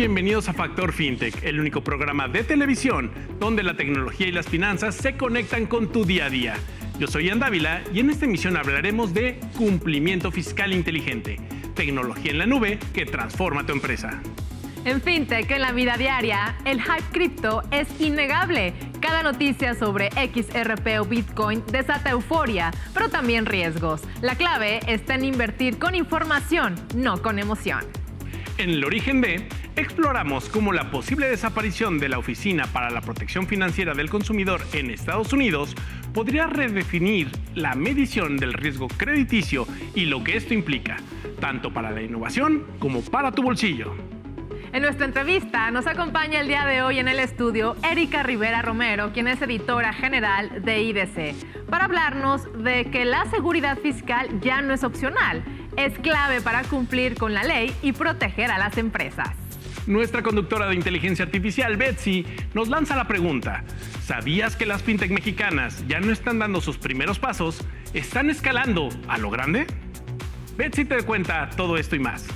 Bienvenidos a Factor FinTech, el único programa de televisión donde la tecnología y las finanzas se conectan con tu día a día. Yo soy Ian Dávila y en esta emisión hablaremos de cumplimiento fiscal inteligente, tecnología en la nube que transforma tu empresa. En FinTech, en la vida diaria, el hype cripto es innegable. Cada noticia sobre XRP o Bitcoin desata euforia, pero también riesgos. La clave está en invertir con información, no con emoción. En el origen de, exploramos cómo la posible desaparición de la Oficina para la Protección Financiera del Consumidor en Estados Unidos podría redefinir la medición del riesgo crediticio y lo que esto implica, tanto para la innovación como para tu bolsillo. En nuestra entrevista nos acompaña el día de hoy en el estudio Erika Rivera Romero, quien es editora general de IDC, para hablarnos de que la seguridad fiscal ya no es opcional, es clave para cumplir con la ley y proteger a las empresas. Nuestra conductora de inteligencia artificial, Betsy, nos lanza la pregunta: ¿sabías que las fintech mexicanas ya no están dando sus primeros pasos? ¿Están escalando a lo grande? Betsy te cuenta todo esto y más.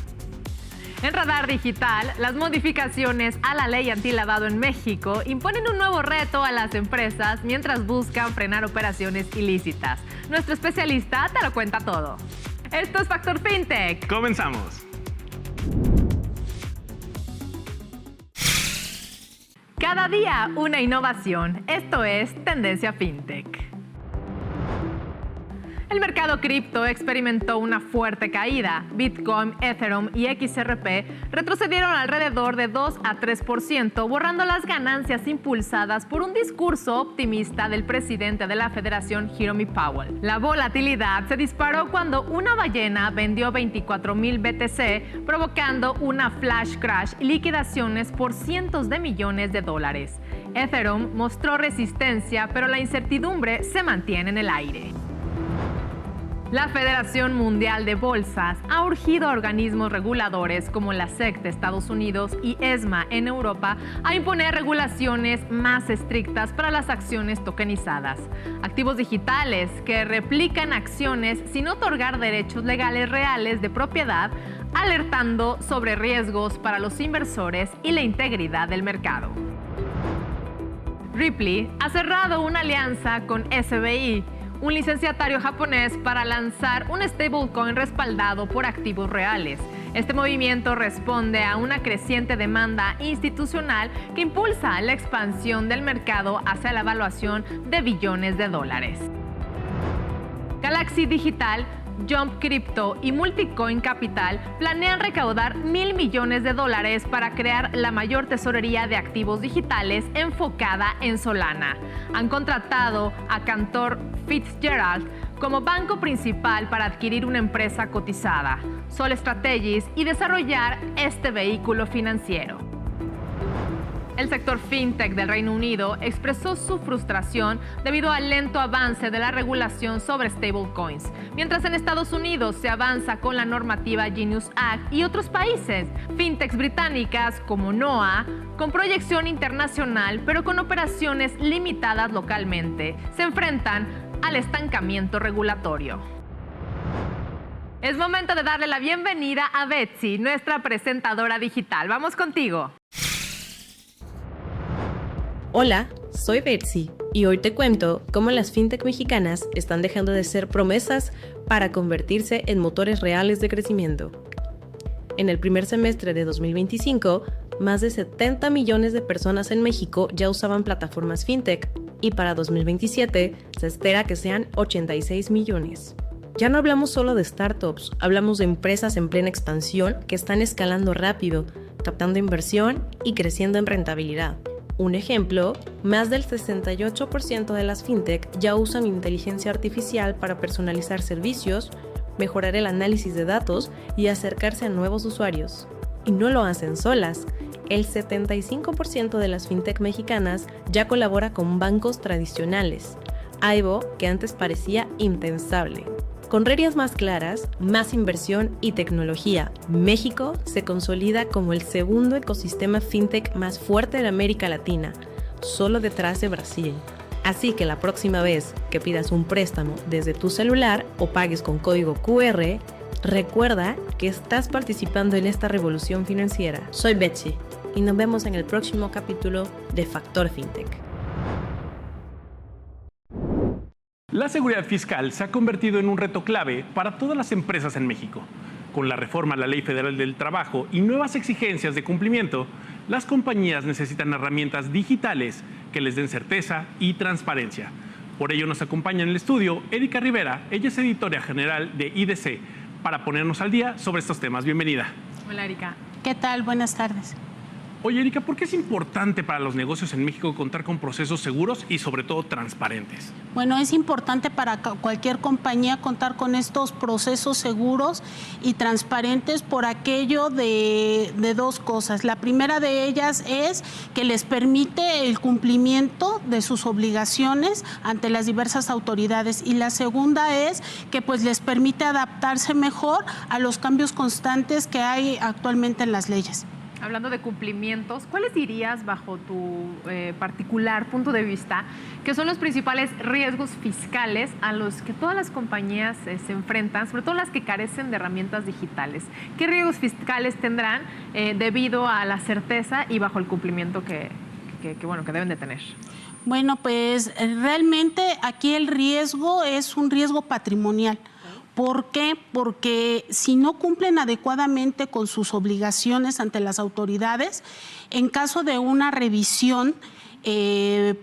En Radar Digital, las modificaciones a la ley antilavado en México imponen un nuevo reto a las empresas mientras buscan frenar operaciones ilícitas. Nuestro especialista te lo cuenta todo. Esto es Factor FinTech. Comenzamos. Cada día una innovación. Esto es Tendencia FinTech. El mercado cripto experimentó una fuerte caída. Bitcoin, Ethereum y XRP retrocedieron alrededor de 2 a 3%, borrando las ganancias impulsadas por un discurso optimista del presidente de la Federación, Jerome Powell. La volatilidad se disparó cuando una ballena vendió 24,000 BTC, provocando una flash crash y liquidaciones por cientos de millones de dólares. Ethereum mostró resistencia, pero la incertidumbre se mantiene en el aire. La Federación Mundial de Bolsas ha urgido a organismos reguladores como la SEC de Estados Unidos y ESMA en Europa a imponer regulaciones más estrictas para las acciones tokenizadas, activos digitales que replican acciones sin otorgar derechos legales reales de propiedad, alertando sobre riesgos para los inversores y la integridad del mercado. Ripple ha cerrado una alianza con SBI, un licenciatario japonés, para lanzar un stablecoin respaldado por activos reales. Este movimiento responde a una creciente demanda institucional que impulsa la expansión del mercado hacia la evaluación de billones de dólares. Galaxy Digital, Jump Crypto y Multicoin Capital planean recaudar $1,000 millones para crear la mayor tesorería de activos digitales enfocada en Solana. Han contratado a Cantor Fitzgerald como banco principal para adquirir una empresa cotizada, Sol Strategies, y desarrollar este vehículo financiero. El sector FinTech del Reino Unido expresó su frustración debido al lento avance de la regulación sobre stablecoins, mientras en Estados Unidos se avanza con la normativa Genius Act y otros países. FinTechs británicas como Noah, con proyección internacional pero con operaciones limitadas localmente, se enfrentan al estancamiento regulatorio. Es momento de darle la bienvenida a Betsy, nuestra presentadora digital. Vamos contigo. Hola, soy Betsy y hoy te cuento cómo las fintech mexicanas están dejando de ser promesas para convertirse en motores reales de crecimiento. En el primer semestre de 2025, más de 70 millones de personas en México ya usaban plataformas fintech y para 2027 se espera que sean 86 millones. Ya no hablamos solo de startups, hablamos de empresas en plena expansión que están escalando rápido, captando inversión y creciendo en rentabilidad. Un ejemplo, más del 68% de las fintech ya usan inteligencia artificial para personalizar servicios, mejorar el análisis de datos y acercarse a nuevos usuarios. Y no lo hacen solas. El 75% de las fintech mexicanas ya colabora con bancos tradicionales, algo que antes parecía impensable. Con reglas más claras, más inversión y tecnología, México se consolida como el segundo ecosistema fintech más fuerte de América Latina, solo detrás de Brasil. Así que la próxima vez que pidas un préstamo desde tu celular o pagues con código QR, recuerda que estás participando en esta revolución financiera. Soy Betsy y nos vemos en el próximo capítulo de Factor FinTech. La seguridad fiscal se ha convertido en un reto clave para todas las empresas en México. Con la reforma a la Ley Federal del Trabajo y nuevas exigencias de cumplimiento, las compañías necesitan herramientas digitales que les den certeza y transparencia. Por ello nos acompaña en el estudio Erika Rivera, ella es editora general de IDC, para ponernos al día sobre estos temas. Bienvenida. Hola, Erika. ¿Qué tal? Buenas tardes. Oye, Erika, ¿por qué es importante para los negocios en México contar con procesos seguros y sobre todo transparentes? Bueno, es importante para cualquier compañía contar con estos procesos seguros y transparentes por aquello de dos cosas. La primera de ellas es que les permite el cumplimiento de sus obligaciones ante las diversas autoridades, y la segunda es que pues les permite adaptarse mejor a los cambios constantes que hay actualmente en las leyes. Hablando de cumplimientos, ¿cuáles dirías, bajo tu particular punto de vista, que son los principales riesgos fiscales a los que todas las compañías se enfrentan, sobre todo las que carecen de herramientas digitales? ¿Qué riesgos fiscales tendrán debido a la certeza y bajo el cumplimiento que deben de tener? Bueno, pues realmente aquí el riesgo es un riesgo patrimonial. ¿Por qué? Porque si no cumplen adecuadamente con sus obligaciones ante las autoridades, en caso de una revisión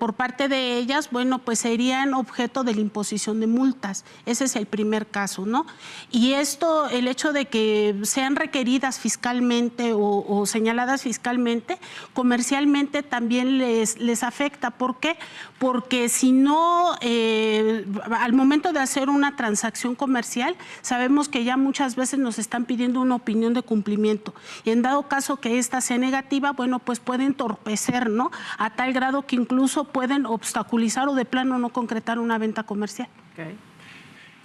por parte de ellas, bueno, pues serían objeto de la imposición de multas. Ese es el primer caso, ¿no? Y esto, el hecho de que sean requeridas fiscalmente o señaladas fiscalmente, comercialmente también les afecta. ¿Por qué? Porque si no, al momento de hacer una transacción comercial, sabemos que ya muchas veces nos están pidiendo una opinión de cumplimiento. Y en dado caso que esta sea negativa, bueno, pues puede entorpecer, ¿no? A tal grado que incluso pueden obstaculizar o de plano no concretar una venta comercial. Okay.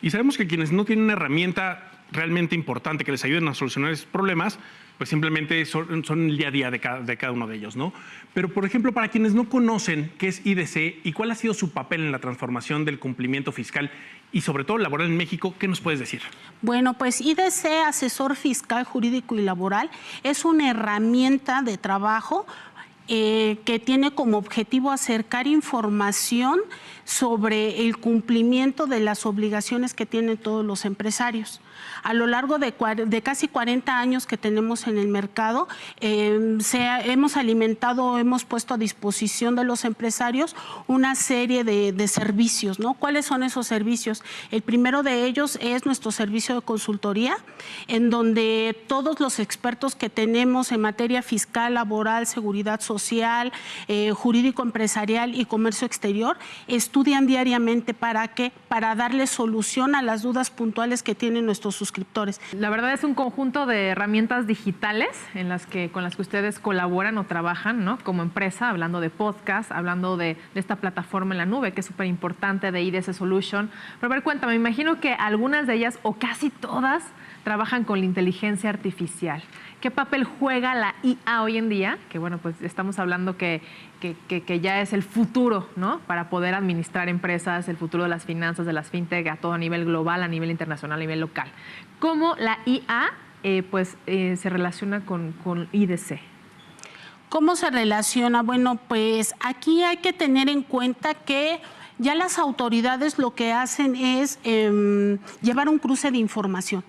Y sabemos que quienes no tienen una herramienta realmente importante que les ayuden a solucionar esos problemas, pues simplemente son el día a día de cada uno de ellos, ¿no? Pero, por ejemplo, para quienes no conocen qué es IDC y cuál ha sido su papel en la transformación del cumplimiento fiscal y sobre todo laboral en México, ¿qué nos puedes decir? Bueno, pues IDC, asesor fiscal, jurídico y laboral, es una herramienta de trabajo que tiene como objetivo acercar información sobre el cumplimiento de las obligaciones que tienen todos los empresarios. A lo largo de casi 40 años que tenemos en el mercado, hemos alimentado, hemos puesto a disposición de los empresarios una serie de servicios, ¿no? ¿Cuáles son esos servicios? El primero de ellos es nuestro servicio de consultoría, en donde todos los expertos que tenemos en materia fiscal, laboral, seguridad social, jurídico empresarial y comercio exterior, estudian diariamente. ¿Para qué? Para darle solución a las dudas puntuales que tienen nuestros suscriptores. La verdad es un conjunto de herramientas digitales con las que ustedes colaboran o trabajan, ¿no? Como empresa, hablando de podcast, hablando de esta plataforma en la nube, que es súper importante, de IDC Solution. Pero a ver, cuéntame, me imagino que algunas de ellas, o casi todas, trabajan con la inteligencia artificial. ¿Qué papel juega la IA hoy en día? Que bueno, pues estamos hablando que ya es el futuro, ¿no? Para poder administrar empresas, el futuro de las finanzas, de las fintech, a todo a nivel global, a nivel internacional, a nivel local. ¿Cómo la IA se relaciona con IDC? ¿Cómo se relaciona? Bueno, pues aquí hay que tener en cuenta que ya las autoridades lo que hacen es llevar un cruce de información.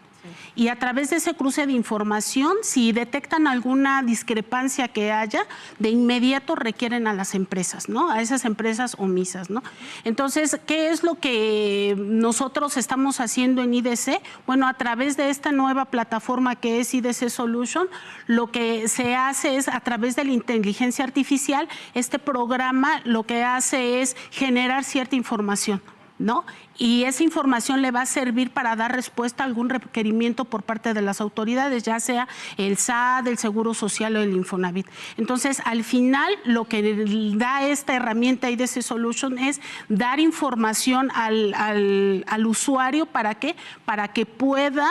Y a través de ese cruce de información, si detectan alguna discrepancia que haya, de inmediato requieren a las empresas, ¿no? A esas empresas omisas, ¿no? Entonces, ¿qué es lo que nosotros estamos haciendo en IDC? Bueno, a través de esta nueva plataforma que es IDC Solution, lo que se hace es, a través de la inteligencia artificial, este programa lo que hace es generar cierta información, ¿no? Y esa información le va a servir para dar respuesta a algún requerimiento por parte de las autoridades, ya sea el SAT, el Seguro Social o el Infonavit. Entonces, al final, lo que da esta herramienta IDC Solution es dar información al usuario. ¿Para qué? Para que pueda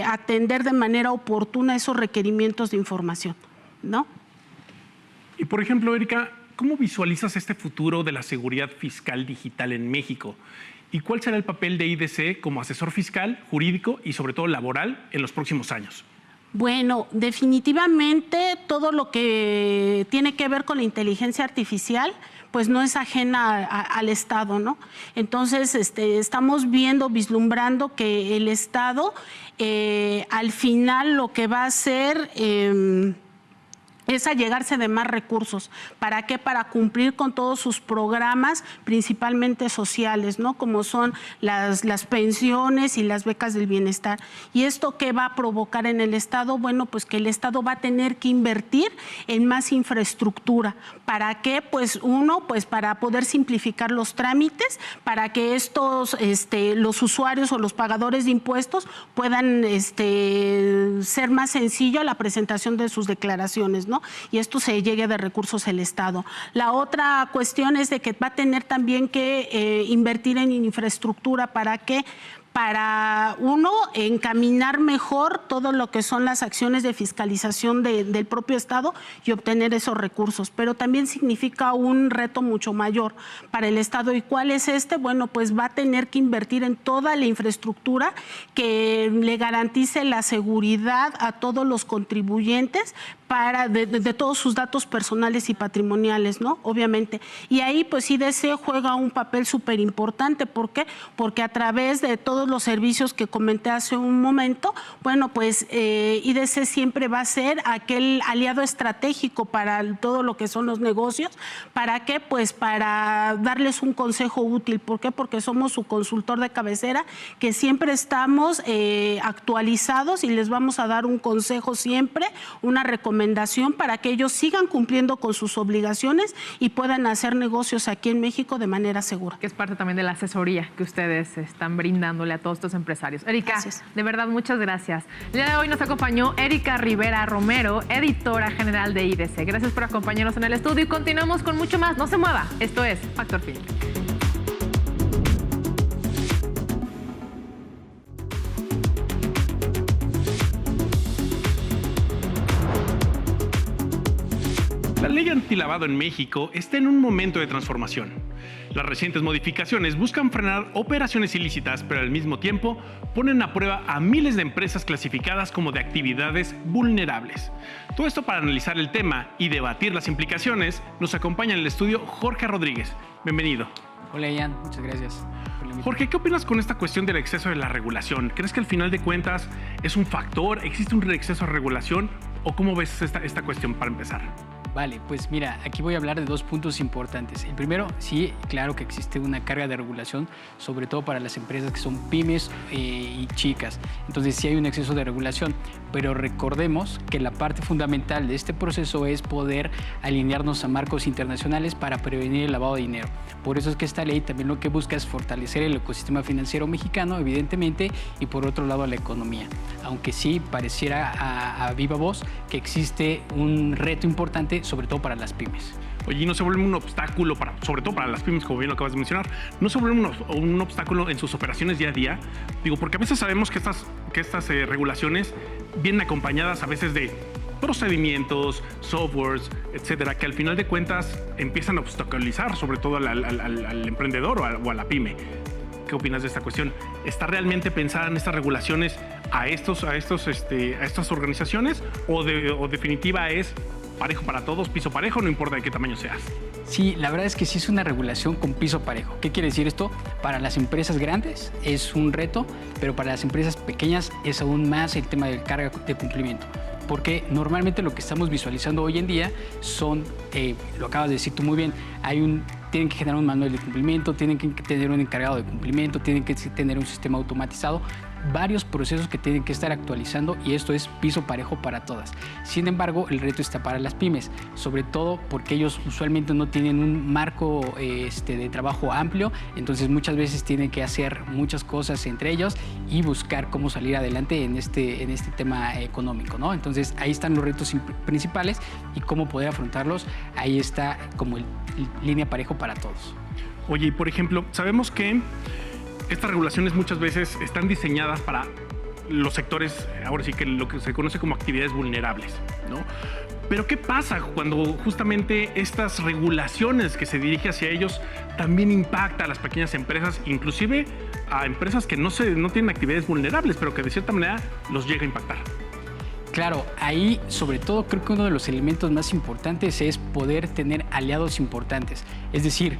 atender de manera oportuna esos requerimientos de información, ¿no? Y, por ejemplo, Erika, ¿cómo visualizas este futuro de la seguridad fiscal digital en México? ¿Y cuál será el papel de IDC como asesor fiscal, jurídico y sobre todo laboral en los próximos años? Bueno, definitivamente todo lo que tiene que ver con la inteligencia artificial pues no es ajena al Estado, ¿no? Entonces, estamos vislumbrando que el Estado al final lo que va a hacer es allegarse de más recursos. ¿Para qué? Para cumplir con todos sus programas, principalmente sociales, ¿no? Como son las pensiones y las becas del bienestar. ¿Y esto qué va a provocar en el Estado? Bueno, pues que el Estado va a tener que invertir en más infraestructura. ¿Para qué? Pues pues para poder simplificar los trámites, para que estos, los usuarios o los pagadores de impuestos puedan ser más sencilla la presentación de sus declaraciones, ¿no? Y esto se llegue de recursos el Estado. La otra cuestión es de que va a tener también que invertir en infraestructura. ¿Para qué? Para, encaminar mejor todo lo que son las acciones de fiscalización del propio Estado y obtener esos recursos. Pero también significa un reto mucho mayor para el Estado. ¿Y cuál es este? Bueno, pues va a tener que invertir en toda la infraestructura que le garantice la seguridad a todos los contribuyentes de todos sus datos personales y patrimoniales, ¿no? Obviamente. Y ahí, pues, IDC juega un papel súper importante. ¿Por qué? Porque a través de todos los servicios que comenté hace un momento, bueno, pues IDC siempre va a ser aquel aliado estratégico para todo lo que son los negocios. ¿Para qué? Pues para darles un consejo útil. ¿Por qué? Porque somos su consultor de cabecera, que siempre estamos actualizados y les vamos a dar un consejo siempre, una recomendación para que ellos sigan cumpliendo con sus obligaciones y puedan hacer negocios aquí en México de manera segura. Que es parte también de la asesoría que ustedes están brindándole a todos estos empresarios. Erika, gracias. De verdad, muchas gracias. El día de hoy nos acompañó Erika Rivera Romero, editora general de IDC. Gracias por acompañarnos en el estudio y continuamos con mucho más. No se mueva. Esto es Factor Fin. La ley antilavado en México está en un momento de transformación. Las recientes modificaciones buscan frenar operaciones ilícitas, pero al mismo tiempo ponen a prueba a miles de empresas clasificadas como de actividades vulnerables. Todo esto para analizar el tema y debatir las implicaciones, nos acompaña en el estudio Jorge Rodríguez. Bienvenido. Hola, Ian. Muchas gracias. Jorge, ¿qué opinas con esta cuestión del exceso de la regulación? ¿Crees que al final de cuentas es un factor? ¿Existe un exceso de regulación? ¿O cómo ves esta cuestión para empezar? Vale, pues mira, aquí voy a hablar de dos puntos importantes. El primero, sí, claro que existe una carga de regulación, sobre todo para las empresas que son pymes y chicas. Entonces sí hay un exceso de regulación, pero recordemos que la parte fundamental de este proceso es poder alinearnos a marcos internacionales para prevenir el lavado de dinero. Por eso es que esta ley también lo que busca es fortalecer el ecosistema financiero mexicano, evidentemente, y por otro lado la economía. Aunque sí pareciera a viva voz que existe un reto importante, sobre todo para las pymes. Oye, ¿y no se vuelve un obstáculo, sobre todo para las pymes, como bien lo acabas de mencionar, no se vuelve un obstáculo en sus operaciones día a día? Digo, porque a veces sabemos que estas regulaciones vienen acompañadas a veces de procedimientos, softwares, etcétera, que al final de cuentas empiezan a obstaculizar sobre todo al emprendedor o a la pyme. ¿Qué opinas de esta cuestión? ¿Está realmente pensada en estas regulaciones a estas organizaciones o definitiva es parejo para todos, piso parejo, no importa de qué tamaño seas? Sí, la verdad es que sí es una regulación con piso parejo. ¿Qué quiere decir esto? Para las empresas grandes es un reto, pero para las empresas pequeñas es aún más el tema de carga de cumplimiento. Porque normalmente lo que estamos visualizando hoy en día son, lo acabas de decir tú muy bien, tienen que generar un manual de cumplimiento, tienen que tener un encargado de cumplimiento, tienen que tener un sistema automatizado, varios procesos que tienen que estar actualizando y esto es piso parejo para todas. Sin embargo, el reto está para las pymes, sobre todo porque ellos usualmente no tienen un marco de trabajo amplio, entonces muchas veces tienen que hacer muchas cosas entre ellos y buscar cómo salir adelante en este tema económico, ¿no? Entonces ahí están los retos principales y cómo poder afrontarlos, ahí está como línea parejo para todos. Oye, y por ejemplo, sabemos que estas regulaciones muchas veces están diseñadas para los sectores, ahora sí que lo que se conoce como actividades vulnerables, ¿no? Pero ¿qué pasa cuando justamente estas regulaciones que se dirigen hacia ellos también impacta a las pequeñas empresas, inclusive a empresas que no tienen actividades vulnerables, pero que de cierta manera los llega a impactar? Claro, ahí sobre todo creo que uno de los elementos más importantes es poder tener aliados importantes. Es decir,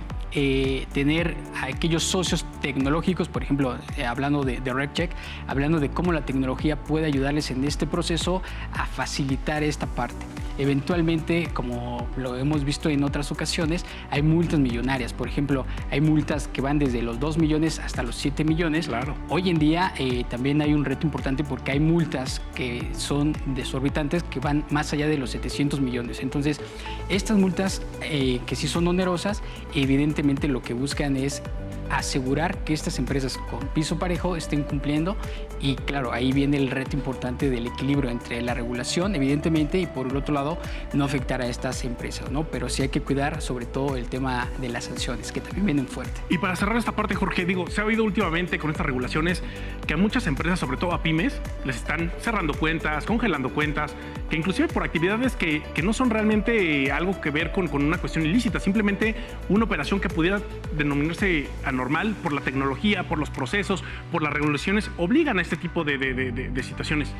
tener a aquellos socios tecnológicos, por ejemplo, hablando de RegCheck, hablando de cómo la tecnología puede ayudarles en este proceso a facilitar esta parte. Eventualmente, como lo hemos visto en otras ocasiones, hay multas millonarias. Por ejemplo, hay multas que van desde los 2 millones hasta los 7 millones. Claro. Hoy en día también hay un reto importante porque hay multas que son desorbitantes que van más allá de los 700 millones. Entonces, estas multas que sí son onerosas, evidentemente lo que buscan es asegurar que estas empresas con piso parejo estén cumpliendo y claro, ahí viene el reto importante del equilibrio entre la regulación, evidentemente, y por el otro lado, no afectar a estas empresas, ¿no? Pero sí hay que cuidar sobre todo el tema de las sanciones, que también vienen fuerte. Y para cerrar esta parte, Jorge, se ha oído últimamente con estas regulaciones que a muchas empresas, sobre todo a pymes, les están cerrando cuentas, congelando cuentas, que inclusive por actividades que no son realmente algo que ver con una cuestión ilícita, simplemente una operación que pudiera denominarse anormal por la tecnología, por los procesos, por las regulaciones, obligan a este tipo de situaciones.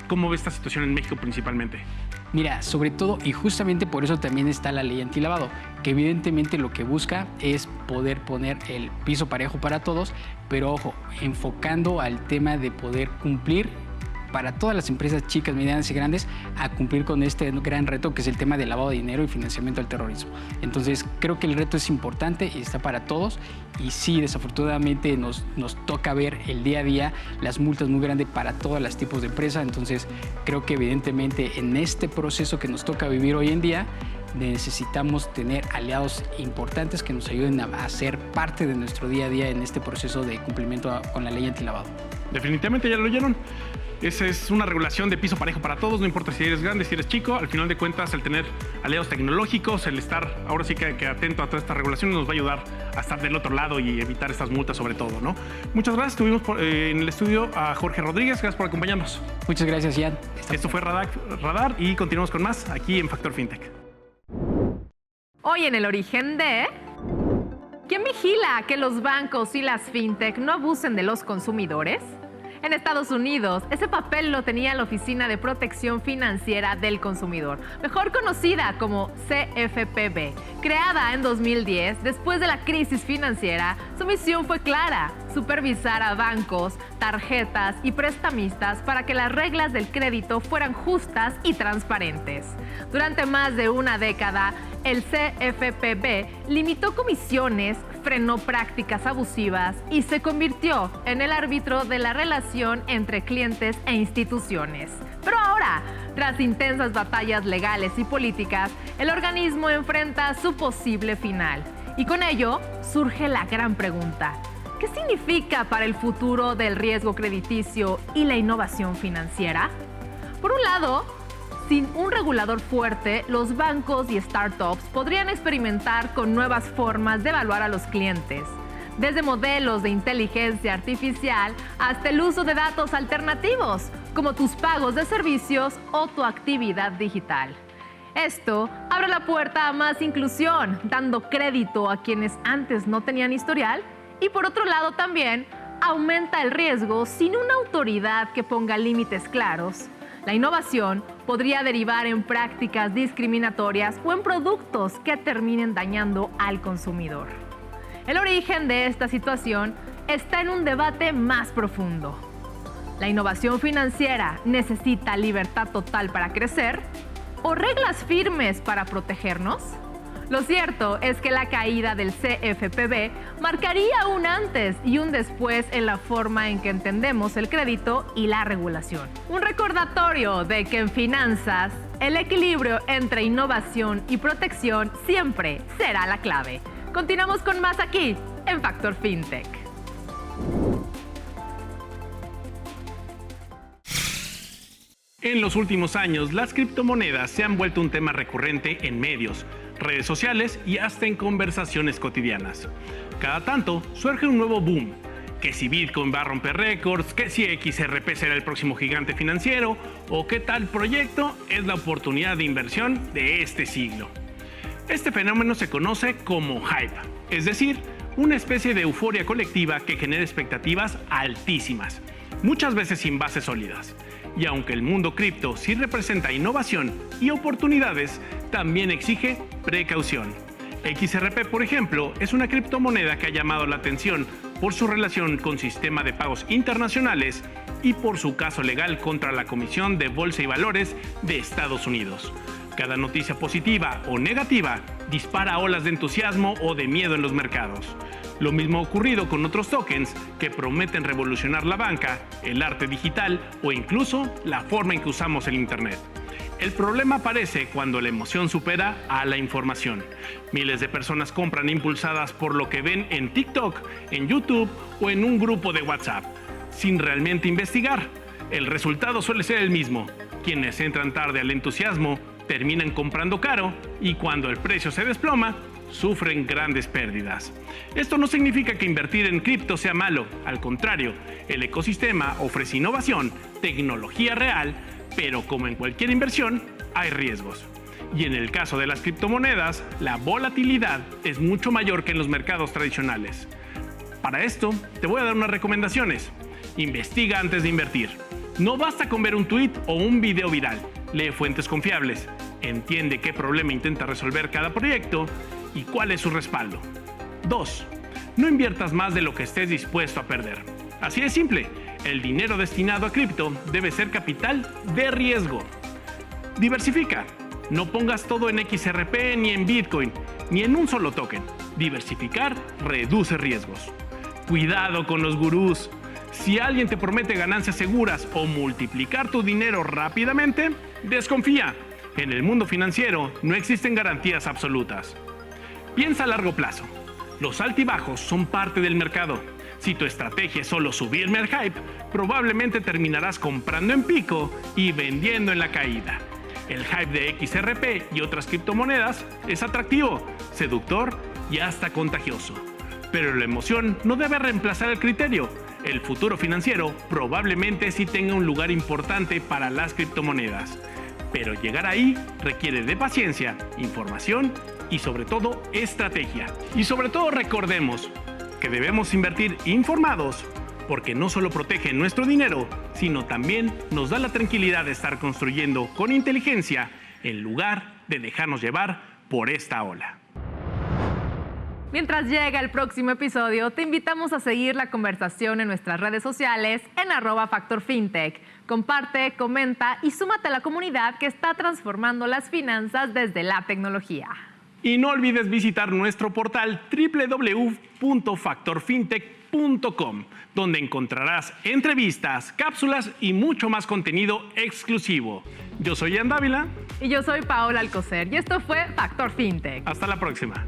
¿Cómo ve esta situación en México principalmente? Mira, sobre todo, y justamente por eso también está la ley antilavado, que evidentemente lo que busca es poder poner el piso parejo para todos, pero ojo, enfocando al tema de poder cumplir para todas las empresas chicas, medianas y grandes a cumplir con este gran reto que es el tema del lavado de dinero y financiamiento al terrorismo. Entonces, creo que el reto es importante y está para todos y sí, desafortunadamente nos toca ver el día a día las multas muy grandes para todos los tipos de empresas. Entonces, creo que evidentemente en este proceso que nos toca vivir hoy en día, necesitamos tener aliados importantes que nos ayuden a ser parte de nuestro día a día en este proceso de cumplimiento con la ley antilavado. Definitivamente ya lo oyeron. Esa es una regulación de piso parejo para todos, no importa si eres grande, si eres chico. Al final de cuentas, el tener aliados tecnológicos, el estar ahora sí que atento a todas estas regulaciones nos va a ayudar a estar del otro lado y evitar estas multas sobre todo, ¿no? Muchas gracias. Tuvimos en el estudio a Jorge Rodríguez. Gracias por acompañarnos. Muchas gracias, Ian. Esto fue Radar y continuamos con más aquí en Factor FinTech. Hoy en el origen de... ¿Quién vigila que los bancos y las fintech no abusen de los consumidores? En Estados Unidos, ese papel lo tenía la Oficina de Protección Financiera del Consumidor, mejor conocida como CFPB. Creada en 2010, después de la crisis financiera, su misión fue clara: supervisar a bancos, tarjetas y prestamistas para que las reglas del crédito fueran justas y transparentes. Durante más de una década, el CFPB limitó comisiones, frenó prácticas abusivas y se convirtió en el árbitro de la relación entre clientes e instituciones. Pero ahora, tras intensas batallas legales y políticas, el organismo enfrenta su posible final. Y con ello surge la gran pregunta: ¿qué significa para el futuro del riesgo crediticio y la innovación financiera? Por un lado, sin un regulador fuerte, los bancos y startups podrían experimentar con nuevas formas de evaluar a los clientes, desde modelos de inteligencia artificial hasta el uso de datos alternativos, como tus pagos de servicios o tu actividad digital. Esto abre la puerta a más inclusión, dando crédito a quienes antes no tenían historial, y por otro lado también aumenta el riesgo sin una autoridad que ponga límites claros. La innovación podría derivar en prácticas discriminatorias o en productos que terminen dañando al consumidor. El origen de esta situación está en un debate más profundo. ¿La innovación financiera necesita libertad total para crecer o reglas firmes para protegernos? Lo cierto es que la caída del CFPB marcaría un antes y un después en la forma en que entendemos el crédito y la regulación. Un recordatorio de que en finanzas, el equilibrio entre innovación y protección siempre será la clave. Continuamos con más aquí en Factor FinTech. En los últimos años, las criptomonedas se han vuelto un tema recurrente en medios, redes sociales y hasta en conversaciones cotidianas. Cada tanto surge un nuevo boom, que si Bitcoin va a romper récords, que si XRP será el próximo gigante financiero o que tal proyecto es la oportunidad de inversión de este siglo. Este fenómeno se conoce como hype, es decir, una especie de euforia colectiva que genera expectativas altísimas, muchas veces sin bases sólidas. Y aunque el mundo cripto sí representa innovación y oportunidades, también exige precaución. XRP, por ejemplo, es una criptomoneda que ha llamado la atención por su relación con sistema de pagos internacionales y por su caso legal contra la Comisión de Bolsa y Valores de Estados Unidos. Cada noticia positiva o negativa dispara olas de entusiasmo o de miedo en los mercados. Lo mismo ha ocurrido con otros tokens que prometen revolucionar la banca, el arte digital o incluso la forma en que usamos el Internet. El problema aparece cuando la emoción supera a la información. Miles de personas compran impulsadas por lo que ven en TikTok, en YouTube o en un grupo de WhatsApp, sin realmente investigar. El resultado suele ser el mismo. Quienes entran tarde al entusiasmo terminan comprando caro y cuando el precio se desploma, sufren grandes pérdidas. Esto no significa que invertir en cripto sea malo, al contrario, el ecosistema ofrece innovación, tecnología real, pero como en cualquier inversión, hay riesgos. Y en el caso de las criptomonedas, la volatilidad es mucho mayor que en los mercados tradicionales. Para esto, te voy a dar unas recomendaciones. Investiga antes de invertir. No basta con ver un tweet o un video viral. Lee fuentes confiables. Entiende qué problema intenta resolver cada proyecto y cuál es su respaldo. 2. No inviertas más de lo que estés dispuesto a perder. Así de simple, el dinero destinado a cripto debe ser capital de riesgo. Diversifica. No pongas todo en XRP ni en Bitcoin, ni en un solo token. Diversificar reduce riesgos. Cuidado con los gurús. Si alguien te promete ganancias seguras o multiplicar tu dinero rápidamente, desconfía. En el mundo financiero no existen garantías absolutas. Piensa a largo plazo. Los altibajos son parte del mercado. Si tu estrategia es solo subirme al hype, probablemente terminarás comprando en pico y vendiendo en la caída. El hype de XRP y otras criptomonedas es atractivo, seductor y hasta contagioso. Pero la emoción no debe reemplazar el criterio. El futuro financiero probablemente sí tenga un lugar importante para las criptomonedas. Pero llegar ahí requiere de paciencia, información y sobre todo estrategia. Y sobre todo recordemos que debemos invertir informados porque no solo protege nuestro dinero, sino también nos da la tranquilidad de estar construyendo con inteligencia en lugar de dejarnos llevar por esta ola. Mientras llega el próximo episodio, te invitamos a seguir la conversación en nuestras redes sociales en @FactorFintech. Comparte, comenta y súmate a la comunidad que está transformando las finanzas desde la tecnología. Y no olvides visitar nuestro portal www.factorfintech.com, donde encontrarás entrevistas, cápsulas y mucho más contenido exclusivo. Yo soy Ian Dávila. Y yo soy Paola Alcocer y esto fue Factor Fintech. Hasta la próxima.